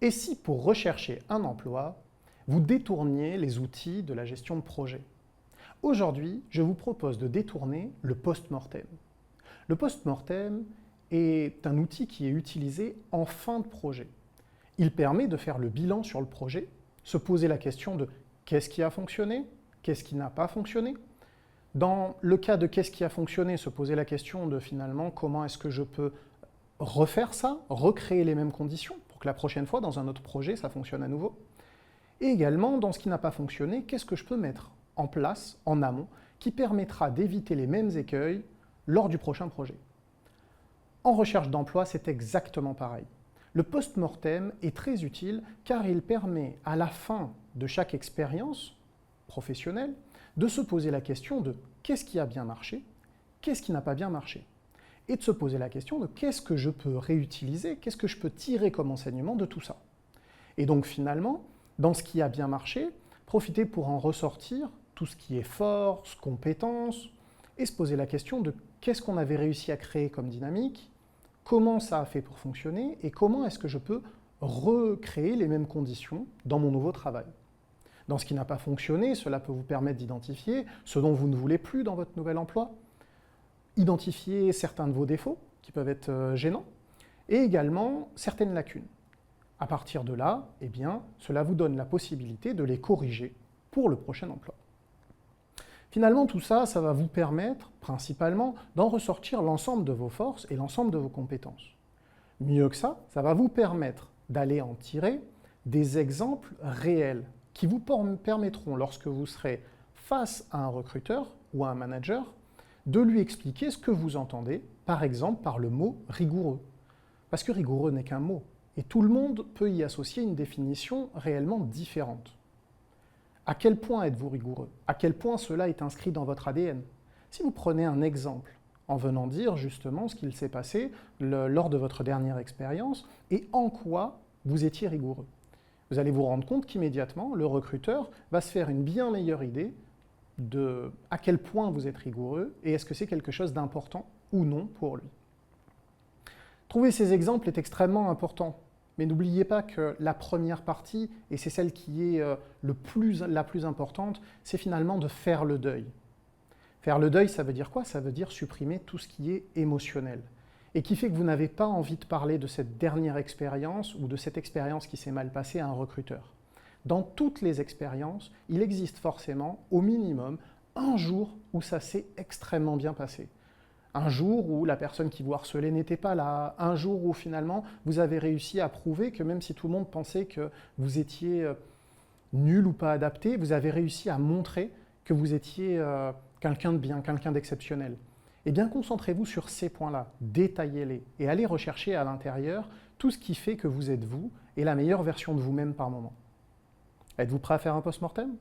Et si pour rechercher un emploi, vous détourniez les outils de la gestion de projet? Aujourd'hui, je vous propose de détourner le post-mortem. Le post-mortem est un outil qui est utilisé en fin de projet. Il permet de faire le bilan sur le projet, se poser la question de qu'est-ce qui a fonctionné, qu'est-ce qui n'a pas fonctionné. Dans le cas de qu'est-ce qui a fonctionné, se poser la question de finalement comment est-ce que je peux refaire ça, recréer les mêmes conditions pour que la prochaine fois, dans un autre projet, ça fonctionne à nouveau. Et également, dans ce qui n'a pas fonctionné, qu'est-ce que je peux mettre en place, en amont, qui permettra d'éviter les mêmes écueils lors du prochain projet. En recherche d'emploi, c'est exactement pareil. Le post-mortem est très utile car il permet à la fin de chaque expérience professionnelle de se poser la question de qu'est-ce qui a bien marché, qu'est-ce qui n'a pas bien marché, et de se poser la question de qu'est-ce que je peux réutiliser, qu'est-ce que je peux tirer comme enseignement de tout ça. Et donc finalement, dans ce qui a bien marché, profiter pour en ressortir tout ce qui est force, compétences, et se poser la question de qu'est-ce qu'on avait réussi à créer comme dynamique, comment ça a fait pour fonctionner, et comment est-ce que je peux recréer les mêmes conditions dans mon nouveau travail. Dans ce qui n'a pas fonctionné, cela peut vous permettre d'identifier ce dont vous ne voulez plus dans votre nouvel emploi, identifier certains de vos défauts qui peuvent être gênants, et également certaines lacunes. À partir de là, eh bien, cela vous donne la possibilité de les corriger pour le prochain emploi. Finalement, tout ça, ça va vous permettre, principalement, d'en ressortir l'ensemble de vos forces et l'ensemble de vos compétences. Mieux que ça va vous permettre d'aller en tirer des exemples réels qui vous permettront, lorsque vous serez face à un recruteur ou à un manager, de lui expliquer ce que vous entendez, par exemple par le mot « rigoureux ». Parce que rigoureux n'est qu'un mot, et tout le monde peut y associer une définition réellement différente. À quel point êtes-vous rigoureux? À quel point cela est inscrit dans votre ADN? Si vous prenez un exemple en venant dire justement ce qu'il s'est passé lors de votre dernière expérience et en quoi vous étiez rigoureux, vous allez vous rendre compte qu'immédiatement, le recruteur va se faire une bien meilleure idée de à quel point vous êtes rigoureux et est-ce que c'est quelque chose d'important ou non pour lui. Trouver ces exemples est extrêmement important. Mais n'oubliez pas que la première partie, et c'est celle qui est la plus importante, c'est finalement de faire le deuil. Faire le deuil, ça veut dire quoi? Ça veut dire supprimer tout ce qui est émotionnel. Et qui fait que vous n'avez pas envie de parler de cette dernière expérience ou de cette expérience qui s'est mal passée à un recruteur. Dans toutes les expériences, il existe forcément, au minimum, un jour où ça s'est extrêmement bien passé. Un jour où la personne qui vous harcelait n'était pas là, un jour où finalement vous avez réussi à prouver que même si tout le monde pensait que vous étiez nul ou pas adapté, vous avez réussi à montrer que vous étiez quelqu'un de bien, quelqu'un d'exceptionnel. Eh bien, concentrez-vous sur ces points-là, détaillez-les et allez rechercher à l'intérieur tout ce qui fait que vous êtes vous et la meilleure version de vous-même par moment. Êtes-vous prêt à faire un post-mortem ?